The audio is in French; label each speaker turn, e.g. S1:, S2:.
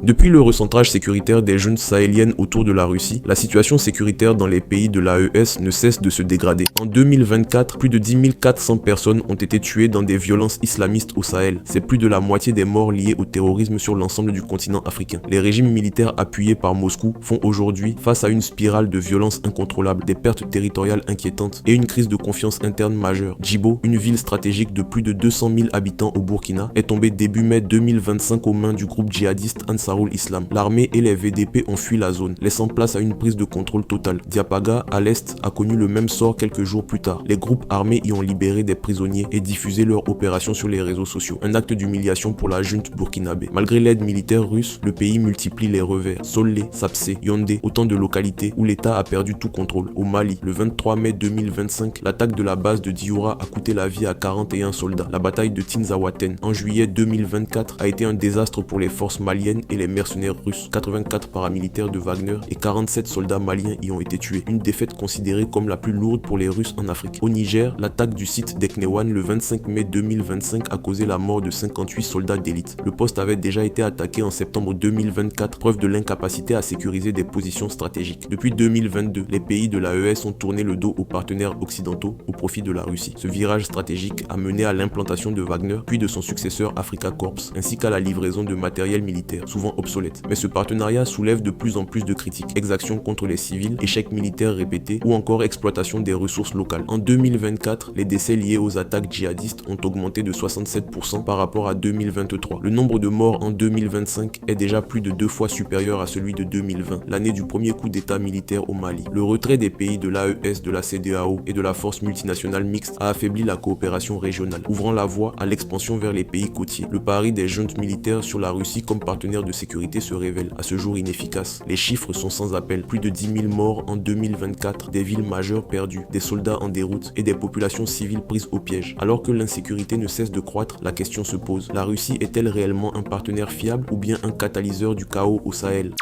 S1: Depuis le recentrage sécuritaire des juntes sahéliennes autour de la Russie, la situation sécuritaire dans les pays de l'AES ne cesse de se dégrader. En 2024, plus de 10 400 personnes ont été tuées dans des violences islamistes au Sahel. C'est plus de la moitié des morts liées au terrorisme sur l'ensemble du continent africain. Les régimes militaires appuyés par Moscou font aujourd'hui face à une spirale de violence incontrôlable, des pertes territoriales inquiétantes et une crise de confiance interne majeure. Djibo, une ville stratégique de plus de 200 000 habitants au Burkina, est tombée début mai 2025 aux mains du groupe djihadiste Ansarul Islam. L'armée et les VDP ont fui la zone, laissant place à une prise de contrôle totale. Diapaga, à l'est, a connu le même sort quelques jours plus tard. Les groupes armés y ont libéré des prisonniers et diffusé leurs opérations sur les réseaux sociaux. Un acte d'humiliation pour la junte burkinabé. Malgré l'aide militaire russe, le pays multiplie les revers. Solé, Sapsé, Yaoundé, autant de localités où l'État a perdu tout contrôle. Au Mali, le 23 mai 2025, l'attaque de la base de Dioura a coûté la vie à 41 soldats. La bataille de Tinzaouaten en juillet 2024 a été un désastre pour les forces maliennes et les mercenaires russes. 84 paramilitaires de Wagner et 47 soldats maliens y ont été tués. Une défaite considérée comme la plus lourde pour les Russes en Afrique. Au Niger, l'attaque du site d'Eknewan le 25 mai 2025 a causé la mort de 58 soldats d'élite. Le poste avait déjà été attaqué en septembre 2024, preuve de l'incapacité à sécuriser des positions stratégiques. Depuis 2022, les pays de l'AES ont tourné le dos aux partenaires occidentaux au profit de la Russie. Ce virage stratégique a mené à l'implantation de Wagner, puis de son successeur Africa Corps, ainsi qu'à la livraison de matériel militaire, souvent obsolète. Mais ce partenariat soulève de plus en plus de critiques. Exactions contre les civils, échecs militaires répétés ou encore exploitation des ressources locales. En 2024, les décès liés aux attaques djihadistes ont augmenté de 67% par rapport à 2023. Le nombre de morts en 2025 est déjà plus de 2 fois supérieur à celui de 2020, l'année du premier coup d'état militaire au Mali. Le retrait des pays de l'AES, de la CEDEAO et de la force multinationale mixte a affaibli la coopération régionale, ouvrant la voie à l'expansion vers les pays côtiers. Le pari des juntes militaires sur la Russie comme partenaire de sécurité se révèle à ce jour inefficace. Les chiffres sont sans appel. Plus de 10 000 morts en 2024, des villes majeures perdues, des soldats en déroute et des populations civiles prises au piège. Alors que l'insécurité ne cesse de croître, la question se pose. La Russie est-elle réellement un partenaire fiable ou bien un catalyseur du chaos au Sahel ?